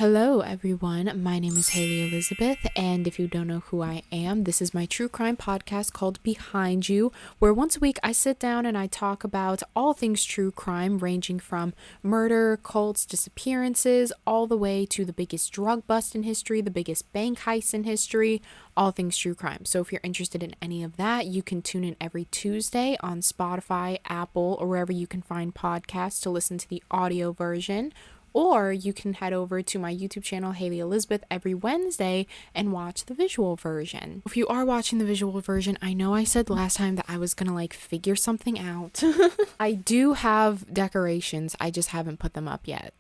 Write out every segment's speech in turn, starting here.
Hello everyone, my name is Hailey Elizabeth, and if you don't know who I am, this is my true crime podcast called Behind You, where once a week I sit down and I talk about all things true crime, ranging from murder, cults, disappearances, all the way to the biggest drug bust in history, the biggest bank heist in history, all things true crime. So if you're interested in any of that, you can tune in every Tuesday on Spotify, Apple, or wherever you can find podcasts to listen to the audio version. Or you can head over to my YouTube channel, Hailey Elizabeth, every Wednesday and watch the visual version. If you are watching the visual version, I know I said last time that I was gonna figure something out. I do have decorations, I just haven't put them up yet.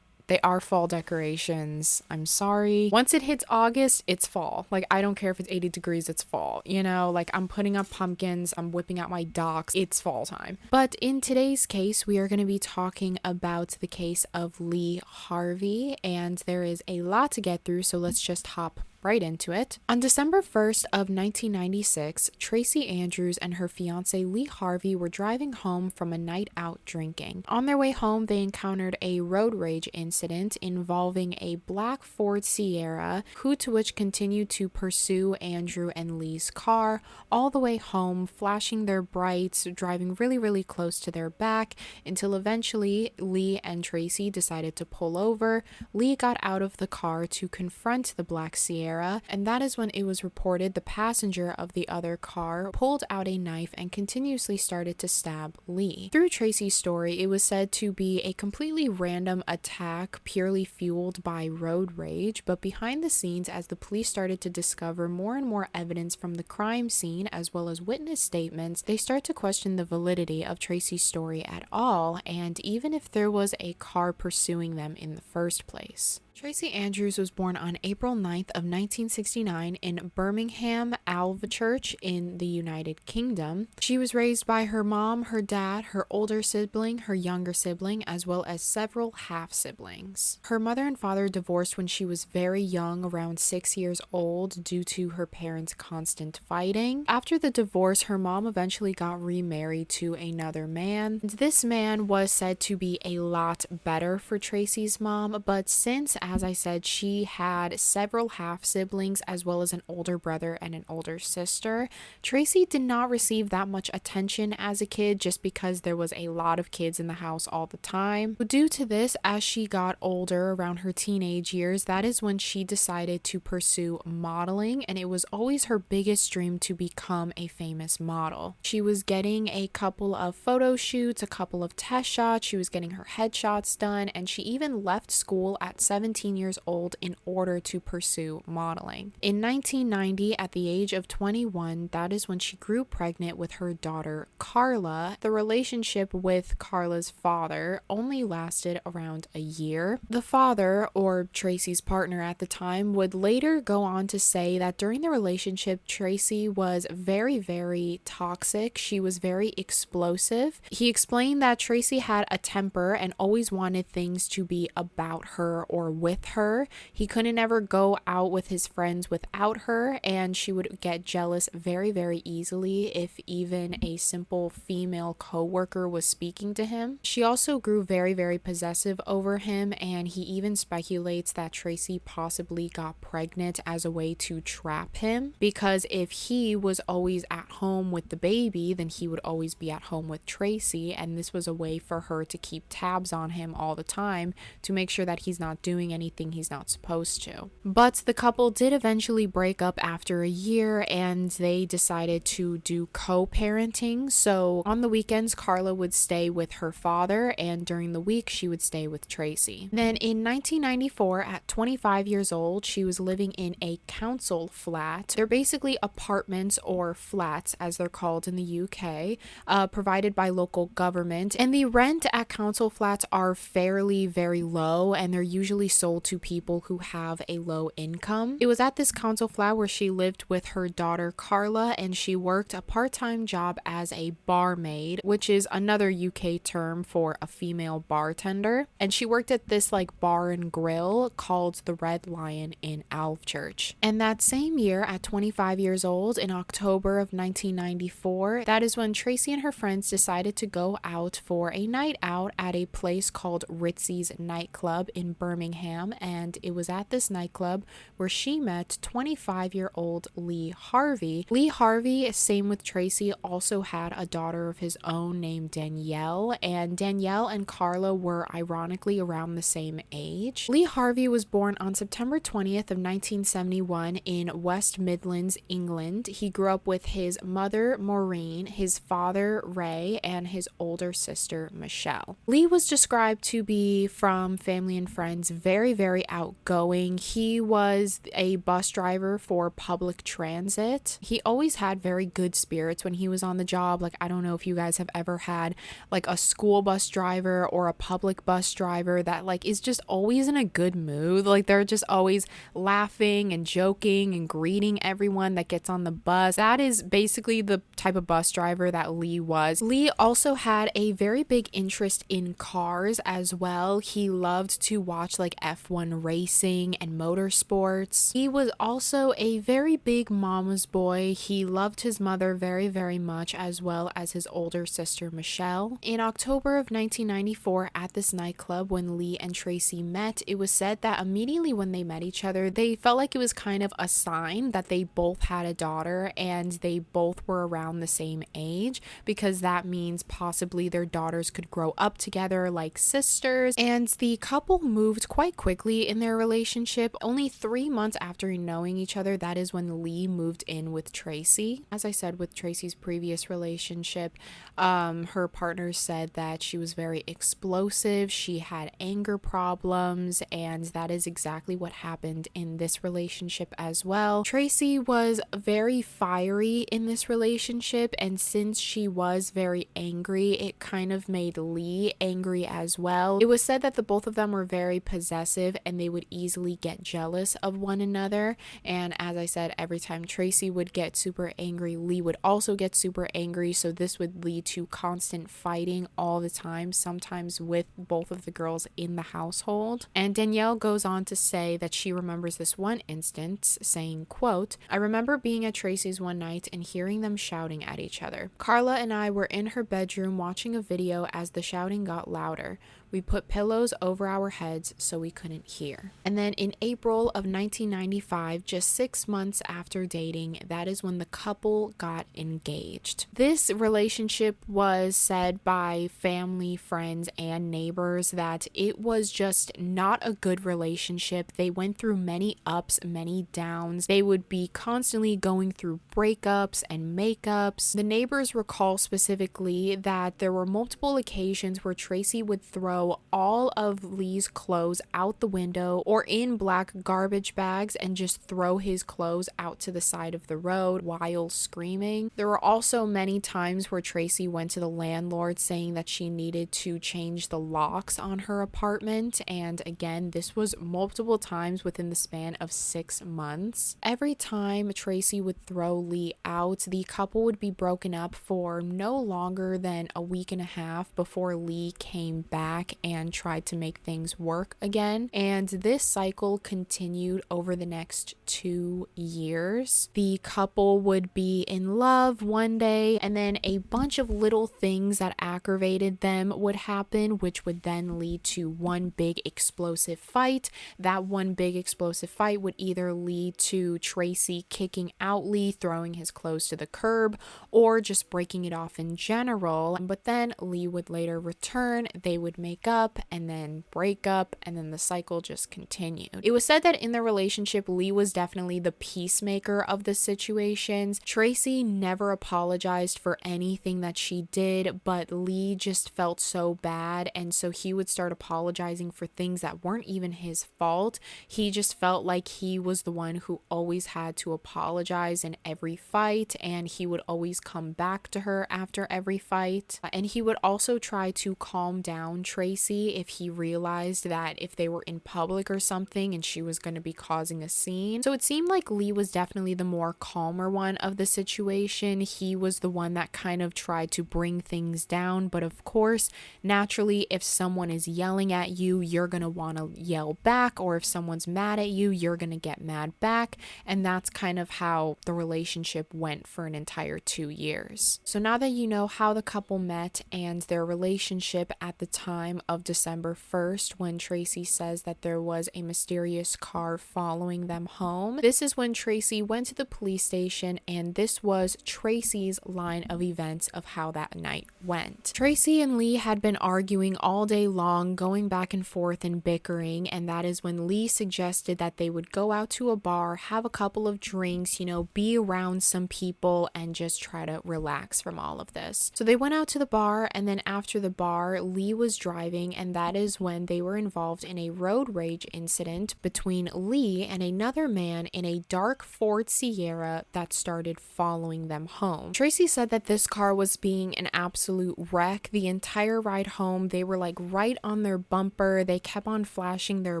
They are fall decorations. I'm sorry. Once it hits August, it's fall. I don't care if it's 80 degrees, it's fall. I'm putting up pumpkins, I'm whipping out my docks. It's fall time. But in today's case, we are going to be talking about the case of Lee Harvey, and there is a lot to get through, so let's just hop right into it. On December 1st of 1996, Tracy Andrews and her fiance Lee Harvey were driving home from a night out drinking. On their way home, they encountered a road rage incident involving a black Ford Sierra, to which continued to pursue Andrew and Lee's car all the way home, flashing their brights, driving really close to their back, until eventually Lee and Tracy decided to pull over. Lee got out of the car to confront the black Sierra, and that is when it was reported the passenger of the other car pulled out a knife and continuously started to stab Lee. Through Tracy's story, it was said to be a completely random attack purely fueled by road rage, but behind the scenes, as the police started to discover more and more evidence from the crime scene as well as witness statements, they start to question the validity of Tracy's story at all, and even if there was a car pursuing them in the first place. Tracy Andrews was born on April 9th of 1969 in Birmingham, Alvechurch in the United Kingdom. She was raised by her mom, her dad, her older sibling, her younger sibling, as well as several half-siblings. Her mother and father divorced when she was very young, around 6 years old, due to her parents' constant fighting. After the divorce, her mom eventually got remarried to another man. This man was said to be a lot better for Tracy's mom, but since, as I said, she had several half-siblings as well as an older brother and an older sister, Tracy did not receive that much attention as a kid just because there was a lot of kids in the house all the time. Due to this, as she got older, around her teenage years, that is when she decided to pursue modeling, and it was always her biggest dream to become a famous model. She was getting a couple of photo shoots, a couple of test shots, she was getting her headshots done, and she even left school at 17 years old in order to pursue modeling. In 1990, at the age of 21, that is when she grew pregnant with her daughter Carla. The relationship with Carla's father only lasted around a year. The father, or Tracy's partner at the time, would later go on to say that during the relationship, Tracy was very toxic. She was very explosive. He explained that Tracy had a temper and always wanted things to be about her or with her. He couldn't ever go out with his friends without her, and she would get jealous very easily if even a simple female co-worker was speaking to him. She also grew very possessive over him, and he even speculates that Tracy possibly got pregnant as a way to trap him, because if he was always at home with the baby, then he would always be at home with Tracy, and this was a way for her to keep tabs on him all the time to make sure that he's not doing anything he's not supposed to. But the couple did eventually break up after a year, and they decided to do co-parenting. So on the weekends, Carla would stay with her father, and during the week she would stay with Tracy. Then in 1994, at 25 years old, she was living in a council flat. They're basically apartments or flats, as they're called in the UK, provided by local government, and the rent at council flats are fairly very low, and they're usually sold to people who have a low income. It was at this council flat where she lived with her daughter Carla, and she worked a part-time job as a barmaid, which is another UK term for a female bartender. And she worked at this bar and grill called the Red Lion in Alvechurch. And that same year, at 25 years old, in October of 1994, that is when Tracy and her friends decided to go out for a night out at a place called Ritzy's nightclub in Birmingham, Birmingham, and it was at this nightclub where she met 25-year-old Lee Harvey. Lee Harvey, same with Tracy, also had a daughter of his own named Danielle, and Danielle and Carla were ironically around the same age. Lee Harvey was born on September 20th of 1971 in West Midlands, England. He grew up with his mother, Maureen, his father, Ray, and his older sister, Michelle. Lee was described to be, from family and friends, very, very outgoing. He was a bus driver for public transit. He always had very good spirits when he was on the job. Like, I don't know if you guys have ever had like a school bus driver or a public bus driver that like is just always in a good mood. Like, they're just always laughing and joking and greeting everyone that gets on the bus. That is basically the type of bus driver that Lee was. Lee also had a very big interest in cars as well. He loved to watch like F1 racing and motorsports. He was also a very big mama's boy. He loved his mother very, very much, as well as his older sister, Michelle. In October of 1994, at this nightclub when Lee and Tracy met, it was said that immediately when they met each other, they felt like it was kind of a sign that they both had a daughter and they both were around the same age, because that means possibly their daughters could grow up together like sisters. And the couple moved quite quickly in their relationship. Only 3 months after knowing each other, that is when Lee moved in with Tracy. As I said, with Tracy's previous relationship, her partner said that she was very explosive, she had anger problems, and that is exactly what happened in this relationship as well. Tracy was very fiery in this relationship, and since she was very angry, it kind of made Lee angry as well. It was said that the both of them were very possessive and they would easily get jealous of one another, and as I said, every time Tracy would get super angry, Lee would also get super angry, so this would lead to constant fighting all the time, sometimes with both of the girls in the household. And Danielle goes on to say that she remembers this one instance, saying, quote, "I remember being at Tracy's one night and hearing them shouting at each other. Carla and I were in her bedroom watching a video as the shouting got louder. We put pillows over our heads so we couldn't hear." And then in April of 1995, just 6 months after dating, that is when the couple got engaged. This relationship was said by family, friends, and neighbors that it was just not a good relationship. They went through many ups, many downs. They would be constantly going through breakups and makeups. The neighbors recall specifically that there were multiple occasions where Tracy would throw all of Lee's clothes out the window or in black garbage bags and just throw his clothes out to the side of the road while screaming. There were also many times where Tracy went to the landlord saying that she needed to change the locks on her apartment, and again, this was multiple times within the span of 6 months. Every time Tracy would throw Lee out, the couple would be broken up for no longer than a week and a half before Lee came back and tried to make things work again. And this cycle continued over the next 2 years. The couple would be in love one day, and then a bunch of little things that aggravated them would happen, which would then lead to one big explosive fight. That one big explosive fight would either lead to Tracy kicking out Lee, throwing his clothes to the curb, or just breaking it off in general. But then Lee would later return, they would make up and then break up, and then the cycle just continued. It was said that in the relationship, Lee was definitely the peacemaker of the situations. Tracy never apologized for anything that she did, but Lee just felt so bad, and so he would start apologizing for things that weren't even his fault. He just felt like he was the one who always had to apologize in every fight, and he would always come back to her after every fight. And he would also try to calm down Tracy if he realized that if they were in public or something and she was going to be causing a scene. So it seemed like Lee was definitely the more calmer one of the situation. He was the one that kind of tried to bring things down, but of course, naturally, if someone is yelling at you, you're going to want to yell back, or if someone's mad at you, you're going to get mad back, and that's kind of how the relationship went for an entire 2 years. So now that you know how the couple met and their relationship at the time time of December 1st when Tracy says that there was a mysterious car following them home. This is when Tracy went to the police station, and this was Tracy's line of events of how that night went. Tracy and Lee had been arguing all day long, going back and forth and bickering, and that is when Lee suggested that they would go out to a bar, have a couple of drinks, be around some people and just try to relax from all of this. So they went out to the bar, and then after the bar, Lee was driving, and that is when they were involved in a road rage incident between Lee and another man in a dark Ford Sierra that started following them home. Tracy said that this car was being an absolute wreck the entire ride home. They were like right on their bumper. They kept on flashing their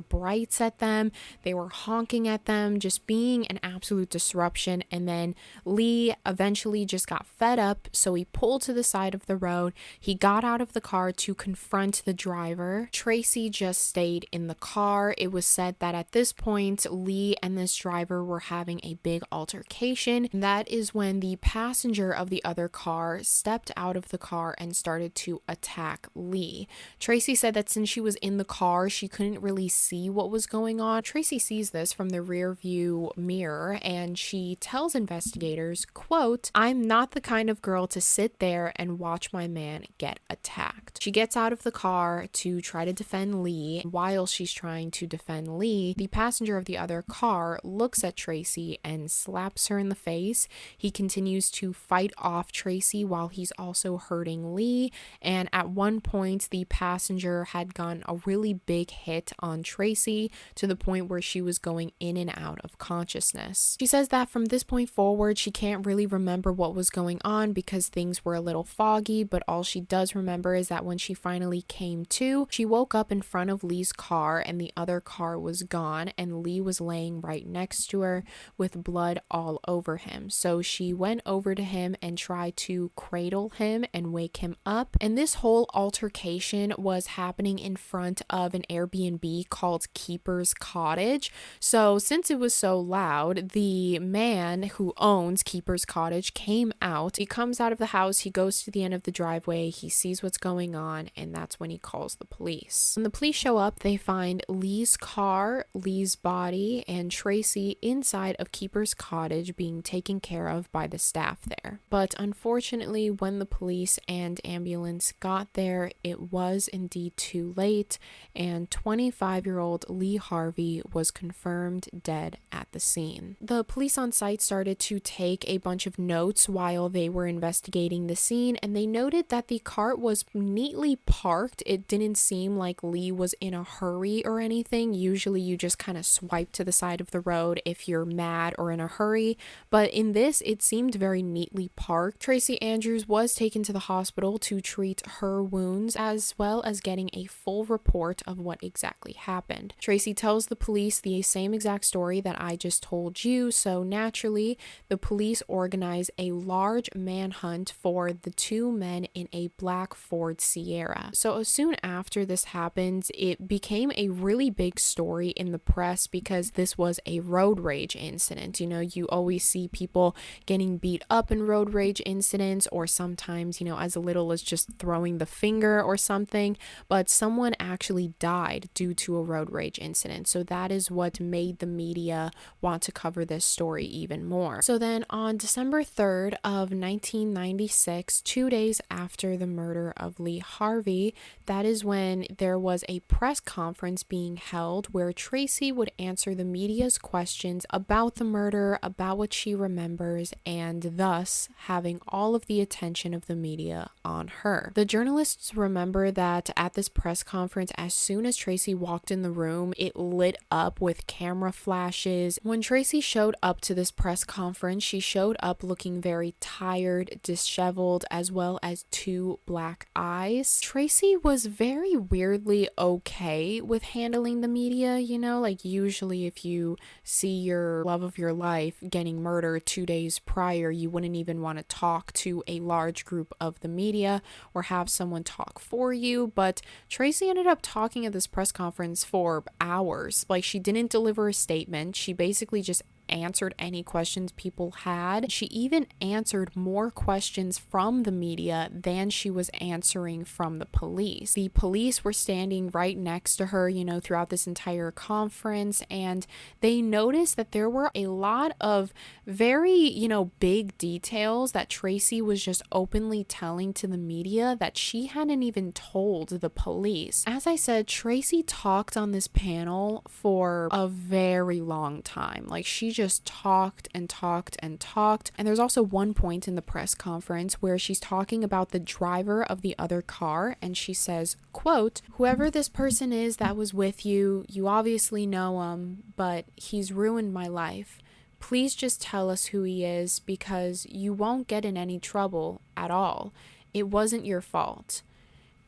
brights at them. They were honking at them, just being an absolute disruption. And then Lee eventually just got fed up, so he pulled to the side of the road. He got out of the car to confront the driver. Tracy just stayed in the car. It was said that at this point, Lee and this driver were having a big altercation. That is when the passenger of the other car stepped out of the car and started to attack Lee. Tracy said that since she was in the car, she couldn't really see what was going on. Tracy sees this from the rear view mirror, and she tells investigators, quote, "I'm not the kind of girl to sit there and watch my man get attacked." She gets out of the car to try to defend Lee. While she's trying to defend Lee, the passenger of the other car looks at Tracy and slaps her in the face. He continues to fight off Tracy while he's also hurting Lee, and at one point the passenger had gotten a really big hit on Tracy to the point where she was going in and out of consciousness. She says that from this point forward, she can't really remember what was going on because things were a little foggy, but all she does remember is that when she finally came to, she woke up in front of Lee's car and the other car was gone, and Lee was laying right next to her with blood all over him. So she went over to him and tried to cradle him and wake him up, and this whole altercation was happening in front of an Airbnb called Keeper's Cottage. So since it was so loud, the man who owns Keeper's Cottage came out. He comes out of the house, he goes to the end of the driveway, he sees what's going on, and that's when he calls the police. When the police show up, they find Lee's car, Lee's body, and Tracy inside of Keeper's Cottage being taken care of by the staff there. But unfortunately, when the police and ambulance got there, it was indeed too late, and 25-year-old Lee Harvey was confirmed dead at the scene. The police on site started to take a bunch of notes while they were investigating the scene, and they noted that the cart was neatly parked. It didn't seem like Lee was in a hurry or anything. Usually you just kind of swipe to the side of the road if you're mad or in a hurry, but in this it seemed very neatly parked. Tracy Andrews was taken to the hospital to treat her wounds as well as getting a full report of what exactly happened. Tracy tells the police the same exact story that I just told you, so naturally the police organize a large manhunt for the two men in a black Ford Sierra. So as soon after this happened, it became a really big story in the press because this was a road rage incident. You always see people getting beat up in road rage incidents, or sometimes, as little as just throwing the finger or something, but someone actually died due to a road rage incident. So that is what made the media want to cover this story even more. So then on December 3rd of 1996, 2 days after the murder of Lee Harvey, that is when there was a press conference being held where Tracy would answer the media's questions about the murder, about what she remembers, and thus having all of the attention of the media on her. The journalists remember that at this press conference, as soon as Tracy walked in the room, it lit up with camera flashes. When Tracy showed up to this press conference, she showed up looking very tired, disheveled, as well as two black eyes. Tracy was very weirdly okay with handling the media, like usually if you see your love of your life getting murdered 2 days prior, you wouldn't even want to talk to a large group of the media or have someone talk for you. But Tracy ended up talking at this press conference for hours. Like, she didn't deliver a statement. She basically just answered any questions people had. She even answered more questions from the media than she was answering from the police. The police were standing right next to her, throughout this entire conference, and they noticed that there were a lot of very, big details that Tracy was just openly telling to the media that she hadn't even told the police. As I said, Tracy talked on this panel for a very long time. Like, she just talked and talked and talked. And there's also one point in the press conference where she's talking about the driver of the other car, and she says, quote, "Whoever this person is that was with you, you obviously know him, but he's ruined my life. Please just tell us who he is, because you won't get in any trouble at all. It wasn't your fault."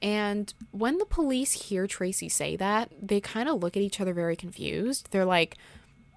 And when the police hear Tracy say that, they kind of look at each other very confused. They're like,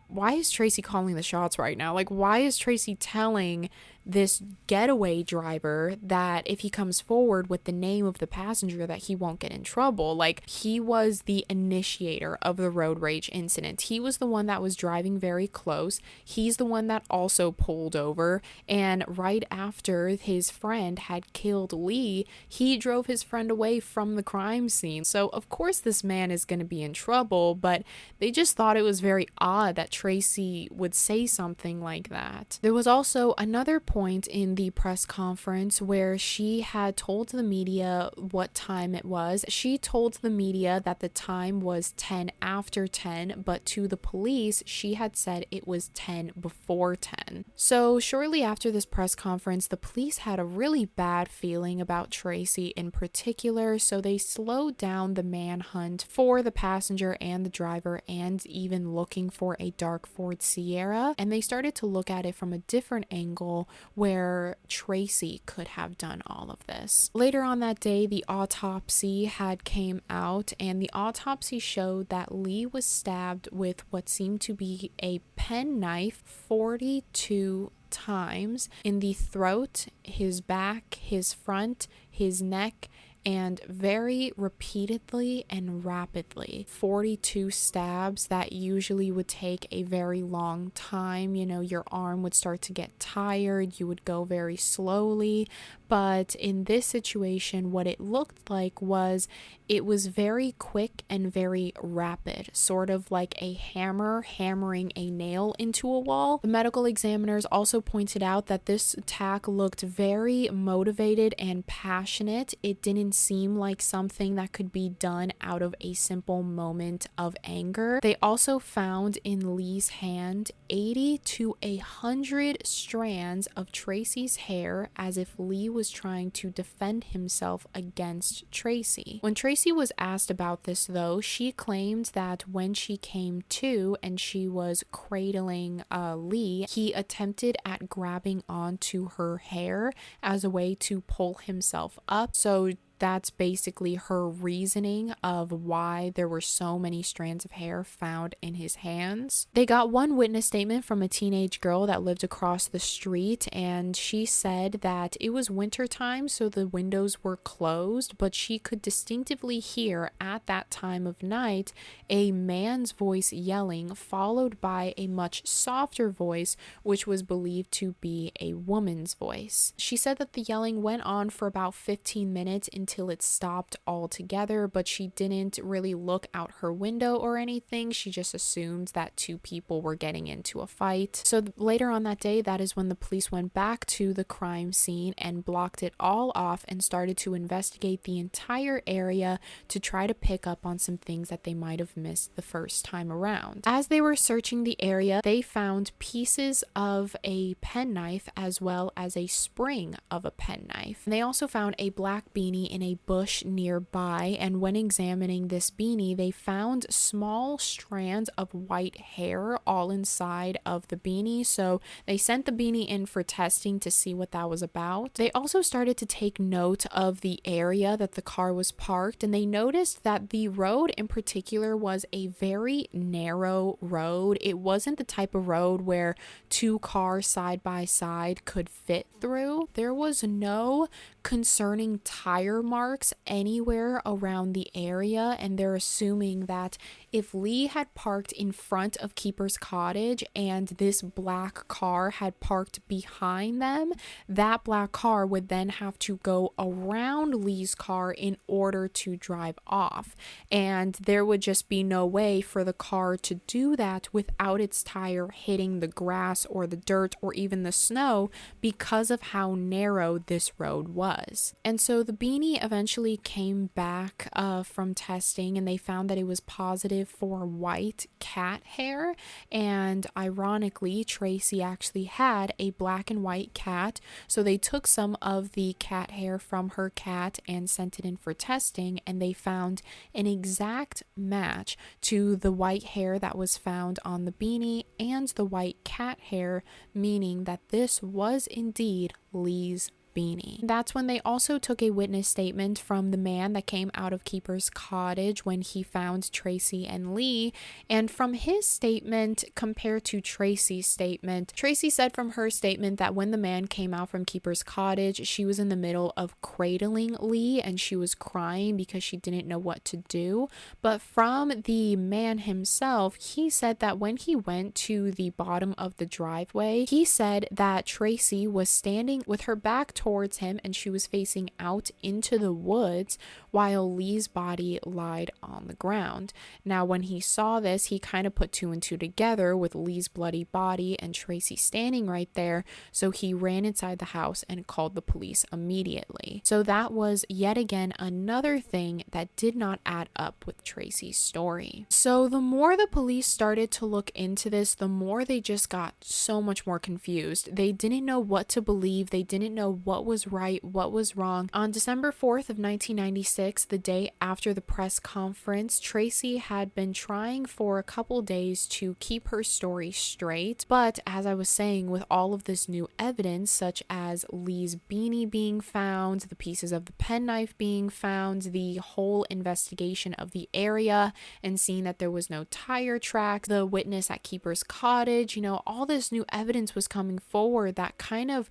why is Tracy calling the shots right now? Like, why is Tracy telling this getaway driver that if he comes forward with the name of the passenger that he won't get in trouble? Like, he was the initiator of the road rage incident. He was the one that was driving very close. He's the one that also pulled over, and right after his friend had killed Lee, he drove his friend away from the crime scene. So of course this man is going to be in trouble, but they just thought it was very odd that Tracy would say something like that. There was also another point in the press conference where she had told the media what time it was. She told the media that the time was 10 after 10, but to the police, she had said it was 10 before 10. So shortly after this press conference, the police had a really bad feeling about Tracy in particular, so they slowed down the manhunt for the passenger and the driver, and even looking for a dark Ford Sierra, and they started to look at it from a different angle where Tracy could have done all of this. Later on that day, the autopsy had came out, and the autopsy showed that Lee was stabbed with what seemed to be a penknife 42 times in the throat, his back, his front, his neck, and very repeatedly and rapidly. 42 stabs that usually would take a very long time. Your arm would start to get tired, you would go very slowly. But in this situation, what it looked like was it was very quick and very rapid, sort of like a hammer hammering a nail into a wall. The medical examiners also pointed out that this attack looked very motivated and passionate. It didn't seem like something that could be done out of a simple moment of anger. They also found in Lee's hand 80 to 100 strands of Tracy's hair, as if Lee was trying to defend himself against Tracy. When Tracy was asked about this, though, she claimed that when she came to and she was cradling Lee, he attempted at grabbing onto her hair as a way to pull himself up. So that's basically her reasoning of why there were so many strands of hair found in his hands. They got one witness statement from a teenage girl that lived across the street, and she said that it was winter time, so the windows were closed, but she could distinctively hear at that time of night a man's voice yelling, followed by a much softer voice, which was believed to be a woman's voice. She said that the yelling went on for about 15 minutes until it stopped altogether, but she didn't really look out her window or anything. She just assumed that two people were getting into a fight. So later on that day, that is when the police went back to the crime scene and blocked it all off and started to investigate the entire area to try to pick up on some things that they might have missed the first time around. As they were searching the area, they found pieces of a penknife as well as a spring of a penknife. They also found a black beanie in a bush nearby, and when examining this beanie, they found small strands of white hair all inside of the beanie, so they sent the beanie in for testing to see what that was about. They also started to take note of the area that the car was parked, and they noticed that the road in particular was a very narrow road. It wasn't the type of road where two cars side by side could fit through. There was no concerning tire marks anywhere around the area, and they're assuming that if Lee had parked in front of Keeper's cottage and this black car had parked behind them, that black car would then have to go around Lee's car in order to drive off, and there would just be no way for the car to do that without its tire hitting the grass or the dirt or even the snow because of how narrow this road was. And so the beanie eventually came back from testing, and they found that it was positive for white cat hair, and ironically Tracy actually had a black and white cat, so they took some of the cat hair from her cat and sent it in for testing, and they found an exact match to the white hair that was found on the beanie and the white cat hair, meaning that this was indeed Lee's beanie. That's when they also took a witness statement from the man that came out of Keeper's cottage when he found Tracy and Lee, and from his statement compared to Tracy's statement, Tracy said from her statement that when the man came out from Keeper's cottage, she was in the middle of cradling Lee and she was crying because she didn't know what to do. But from the man himself, he said that when he went to the bottom of the driveway, he said that Tracy was standing with her back towards him and she was facing out into the woods while Lee's body lied on the ground. Now, when he saw this, he kind of put two and two together with Lee's bloody body and Tracy standing right there, so he ran inside the house and called the police immediately. So that was yet again another thing that did not add up with Tracy's story. So the more the police started to look into this, the more they just got so much more confused. They didn't know what to believe. They didn't know what was right, what was wrong. On December 4th of 1996, the day after the press conference, Tracy had been trying for a couple days to keep her story straight, but as I was saying, with all of this new evidence, such as Lee's beanie being found, the pieces of the penknife being found, the whole investigation of the area and seeing that there was no tire tracks, the witness at Keeper's cottage, all this new evidence was coming forward that kind of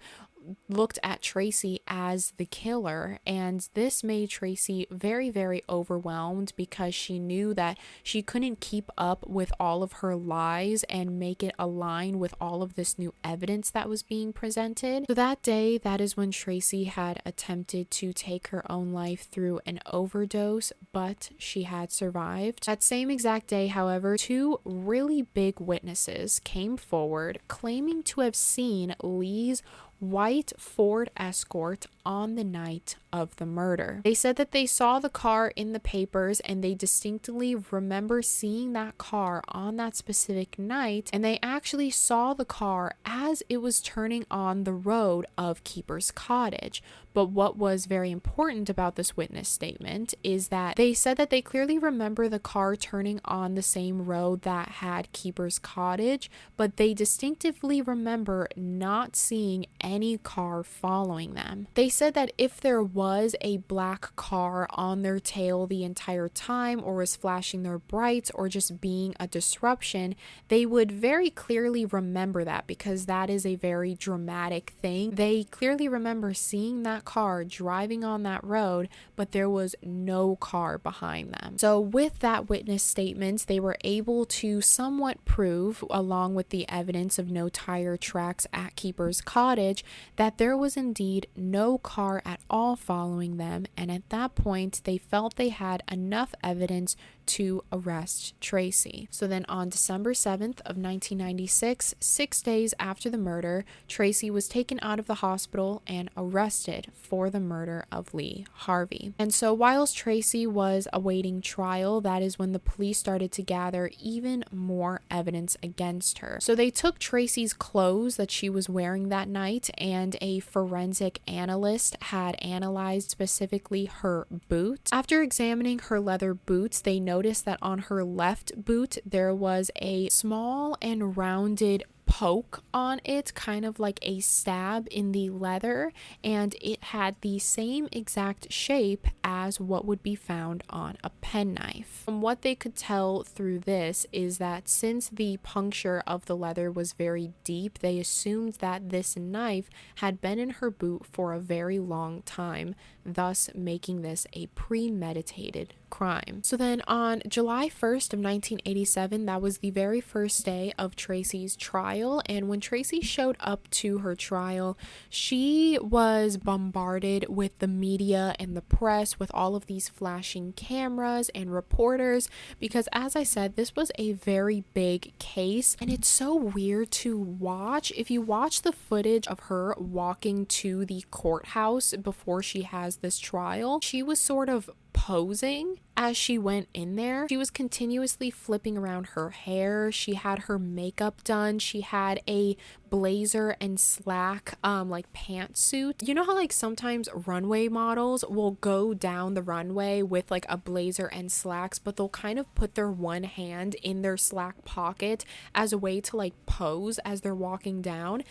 looked at Tracy as the killer, and this made Tracy very, very overwhelmed because she knew that she couldn't keep up with all of her lies and make it align with all of this new evidence that was being presented. So that day, that is when Tracy had attempted to take her own life through an overdose, but she had survived. That same exact day, however, two really big witnesses came forward claiming to have seen Lee's white Ford Escort on the night of the murder. They said that they saw the car in the papers and they distinctly remember seeing that car on that specific night, and they actually saw the car as it was turning on the road of Keeper's cottage. But what was very important about this witness statement is that they said that they clearly remember the car turning on the same road that had Keeper's cottage, but they distinctively remember not seeing any car following them. They said that if there was a black car on their tail the entire time, or was flashing their brights, or just being a disruption, they would very clearly remember that because that is a very dramatic thing. They clearly remember seeing that car driving on that road, but there was no car behind them. So with that witness statement, they were able to somewhat prove, along with the evidence of no tire tracks at Keeper's cottage, that there was indeed no car at all following them, and at that point they felt they had enough evidence to arrest Tracy. So then on December 7th of 1996, 6 days after the murder, Tracy was taken out of the hospital and arrested for the murder of Lee Harvey. And so whilst Tracy was awaiting trial, that is when the police started to gather even more evidence against her. So they took Tracy's clothes that she was wearing that night, and a forensic analyst had analyzed specifically her boots. After examining her leather boots, they noticed that on her left boot there was a small and rounded poke on it, kind of like a stab in the leather, and it had the same exact shape as what would be found on a penknife. From what they could tell through this is that since the puncture of the leather was very deep, they assumed that this knife had been in her boot for a very long time, thus making this a premeditated crime. So then on July 1st of 1987, that was the very first day of Tracy's trial, and when Tracy showed up to her trial, she was bombarded with the media and the press with all of these flashing cameras and reporters because, as I said, this was a very big case, and it's so weird to watch. If you watch the footage of her walking to the courthouse before she has this trial, she was sort of posing as she went in there. She was continuously flipping around her hair. She had her makeup done. She had a blazer and slack like pantsuit. You know how like sometimes runway models will go down the runway with like a blazer and slacks, but they'll kind of put their one hand in their slack pocket as a way to like pose as they're walking down?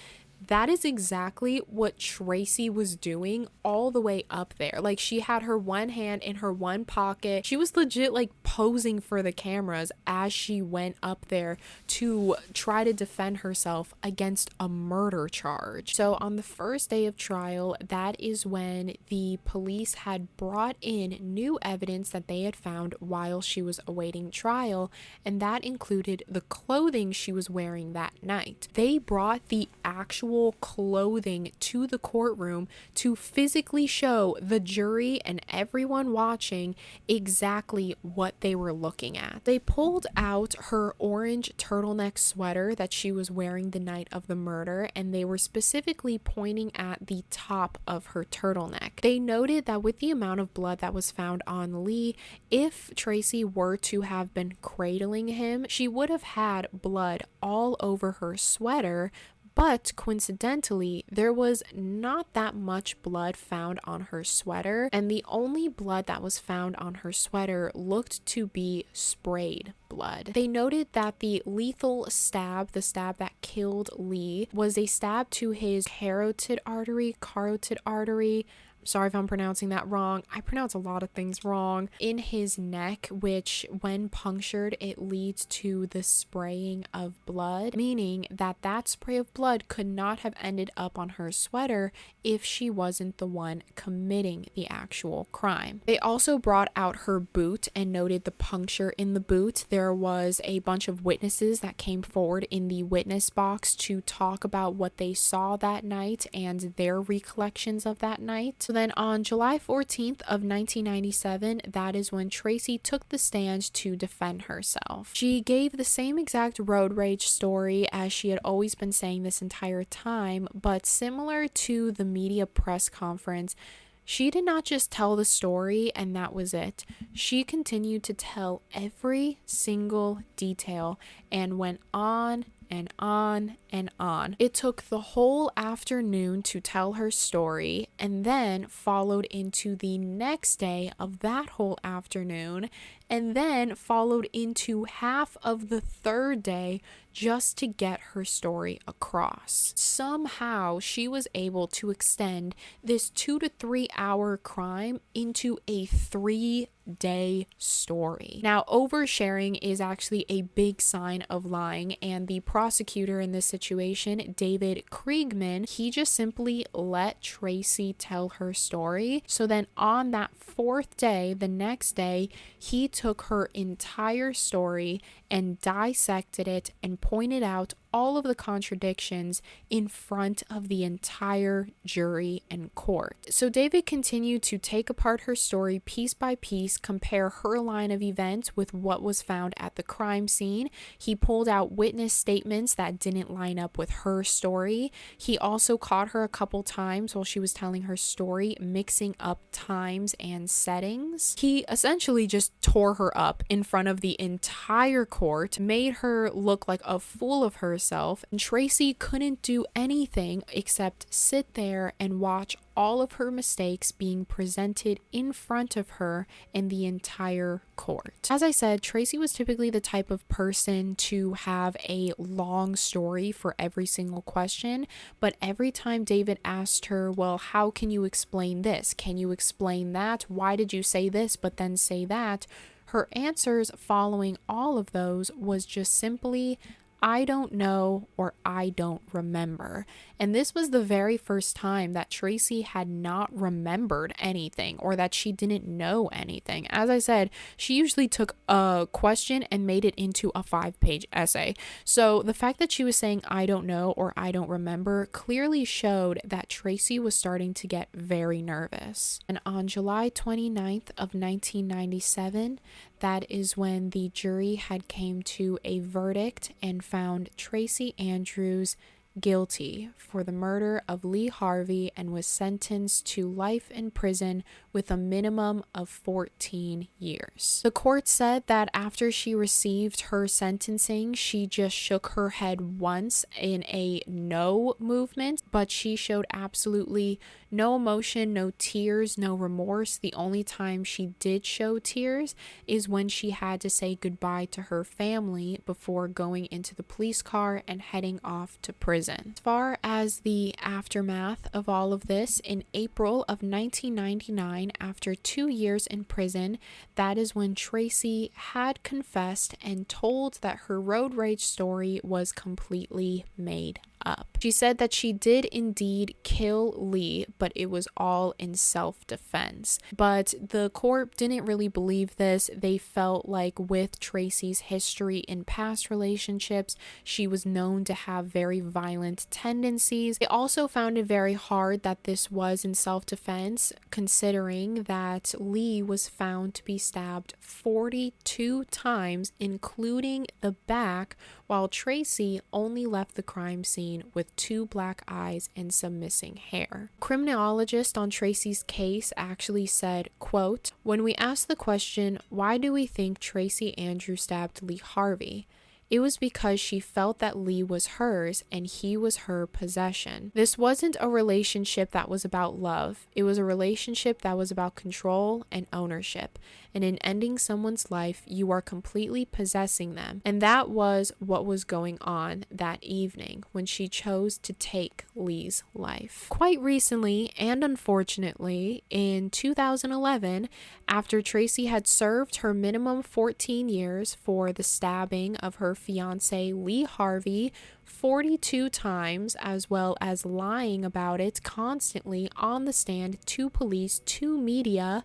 That is exactly what Tracy was doing all the way up there. Like, she had her one hand in her one pocket. She was legit like posing for the cameras as she went up there to try to defend herself against a murder charge. So on the first day of trial, that is when the police had brought in new evidence that they had found while she was awaiting trial, and that included the clothing she was wearing that night. They brought the actual clothing to the courtroom to physically show the jury and everyone watching exactly what they were looking at. They pulled out her orange turtleneck sweater that she was wearing the night of the murder, and they were specifically pointing at the top of her turtleneck. They noted that with the amount of blood that was found on Lee, if Tracy were to have been cradling him, she would have had blood all over her sweater. But coincidentally, there was not that much blood found on her sweater, and the only blood that was found on her sweater looked to be sprayed blood. They noted that the lethal stab, the stab that killed Lee, was a stab to his carotid artery. Sorry if I'm pronouncing that wrong. I pronounce a lot of things wrong. In his neck, which when punctured, it leads to the spraying of blood, meaning that that spray of blood could not have ended up on her sweater if she wasn't the one committing the actual crime. They also brought out her boot and noted the puncture in the boot. There was a bunch of witnesses that came forward in the witness box to talk about what they saw that night and their recollections of that night. So then on July 14th of 1997, that is when Tracy took the stand to defend herself. She gave the same exact road rage story as she had always been saying this entire time, but similar to the media press conference, she did not just tell the story and that was it. She continued to tell every single detail and went on and on and on. It took the whole afternoon to tell her story, and then followed into the next day of that whole afternoon, and then followed into half of the third day just to get her story across. Somehow she was able to extend this 2 to 3 hour crime into a 3-day story. Now, oversharing is actually a big sign of lying, and the prosecutor in this situation, David Kriegman, he just simply let Tracy tell her story. So then on that fourth day, the next day, he took her entire story and dissected it and pointed out all of the contradictions in front of the entire jury and court. So David continued to take apart her story piece by piece, compare her line of events with what was found at the crime scene. He pulled out witness statements that didn't line up with her story. He also caught her a couple times while she was telling her story, mixing up times and settings. He essentially just tore her up in front of the entire court, made her look like a fool of herself, herself. And Tracy couldn't do anything except sit there and watch all of her mistakes being presented in front of her in the entire court. As I said, Tracy was typically the type of person to have a long story for every single question, but every time David asked her, well, how can you explain this? Can you explain that? Why did you say this but then say that? Her answers following all of those was just simply, I don't know, or I don't remember. And this was the very first time that Tracy had not remembered anything or that she didn't know anything. As I said, she usually took a question and made it into a 5-page essay. So the fact that she was saying I don't know or I don't remember clearly showed that Tracy was starting to get very nervous. And on July 29th of 1997, that is when the jury had came to a verdict and found Tracy Andrews guilty for the murder of Lee Harvey and was sentenced to life in prison with a minimum of 14 years. The court said that after she received her sentencing, she just shook her head once in a no movement, but she showed absolutely no emotion, no tears, no remorse. The only time she did show tears is when she had to say goodbye to her family before going into the police car and heading off to prison. As far as the aftermath of all of this, in April of 1999, after 2 years in prison, that is when Tracy had confessed and told that her road rage story was completely made up. She said that she did indeed kill Lee, but it was all in self-defense. But the court didn't really believe this. They felt like with Tracy's history in past relationships, she was known to have very violent tendencies. They also found it very hard that this was in self-defense, considering that Lee was found to be stabbed 42 times, including the back, while Tracy only left the crime scene with 2 black eyes and some missing hair. Criminologist on Tracy's case actually said, quote, "When we asked the question, why do we think Tracy Andrews stabbed Lee Harvey? It was because she felt that Lee was hers and he was her possession. This wasn't a relationship that was about love. It was a relationship that was about control and ownership. And in ending someone's life, you are completely possessing them. And that was what was going on that evening when she chose to take Lee's life." Quite recently, and unfortunately, in 2011, after Tracy had served her minimum 14 years for the stabbing of her fiance Lee Harvey 42 times, as well as lying about it constantly on the stand to police, to media,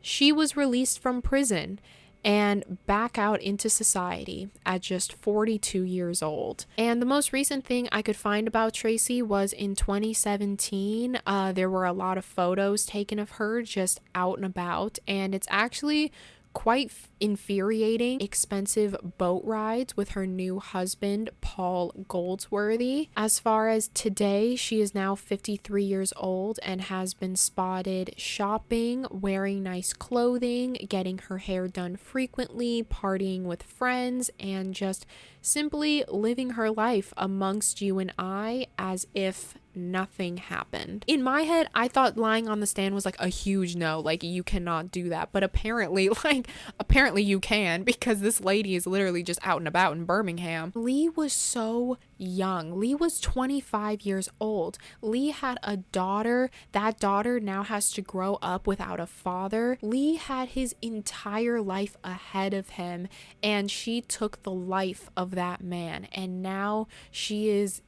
she was released from prison and back out into society at just 42 years old. And the most recent thing I could find about Tracy was in 2017. There were a lot of photos taken of her just out and about, and it's actually quite infuriating. Expensive boat rides with her new husband, Paul Goldsworthy. As far as today, she is now 53 years old and has been spotted shopping, wearing nice clothing, getting her hair done frequently, partying with friends, and just simply living her life amongst you and I as if nothing happened. In my head, I thought lying on the stand was like a huge no, like you cannot do that. But apparently you can, because this lady is literally just out and about in Birmingham. Lee was so young. Lee was 25 years old. Lee had a daughter. That daughter now has to grow up without a father. Lee had his entire life ahead of him, and she took the life of that man. And now she is,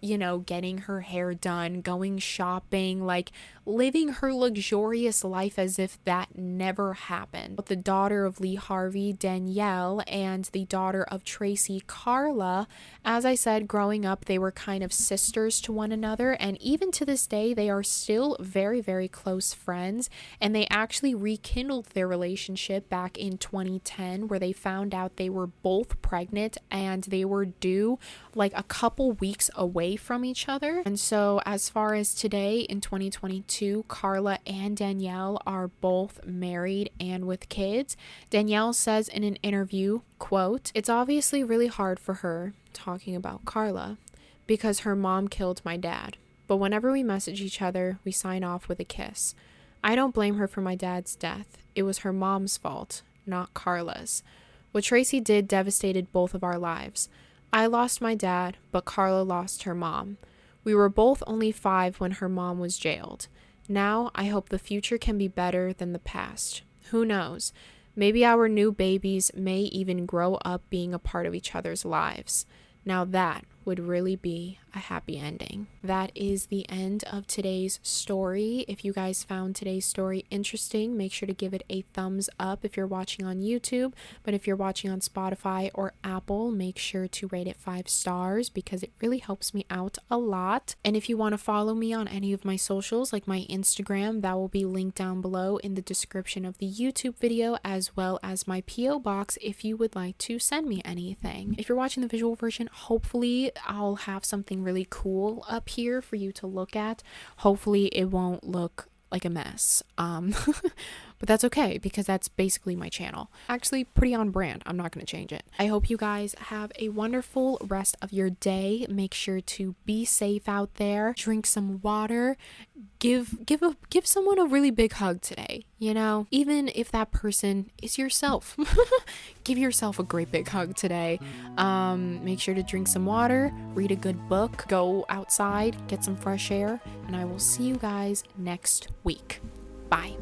getting her hair done, going shopping, like living her luxurious life as if that never happened. But the daughter of Lee Harvey, Danielle, and the daughter of Tracy, Carla, as I said, growing up, they were kind of sisters to one another, and even to this day, they are still very, very close friends, and they actually rekindled their relationship back in 2010, where they found out they were both pregnant, and they were due like a couple weeks away from each other. And so as far as today, in 2022, Carla and Danielle are both married and with kids. Danielle says in an interview, quote, "It's obviously really hard for her," talking about Carla, because her mom killed my dad. But whenever we message each other, we sign off with a kiss. I don't blame her for my dad's death. It was her mom's fault, not Carla's. What Tracy did devastated both of our lives. I lost my dad, but Carla lost her mom. We were both only 5 when her mom was jailed. Now, I hope the future can be better than the past. Who knows? Maybe our new babies may even grow up being a part of each other's lives. Now that would really be a happy ending. That is the end of today's story. If you guys found today's story interesting, make sure to give it a thumbs up if you're watching on YouTube. But if you're watching on Spotify or Apple, make sure to rate it 5 stars because it really helps me out a lot. And if you want to follow me on any of my socials, like my Instagram, that will be linked down below in the description of the YouTube video, as well as my P.O. box if you would like to send me anything. If you're watching the visual version, hopefully I'll have something really cool up here for you to look at. Hopefully it won't look like a mess. But that's okay because that's basically my channel. Actually pretty on brand. I'm not going to change it. I hope you guys have a wonderful rest of your day. Make sure to be safe out there. Drink some water. Give someone a really big hug today, you know? Even if that person is yourself. Give yourself a great big hug today. Make sure to drink some water, read a good book, go outside, get some fresh air, and I will see you guys next week. Bye.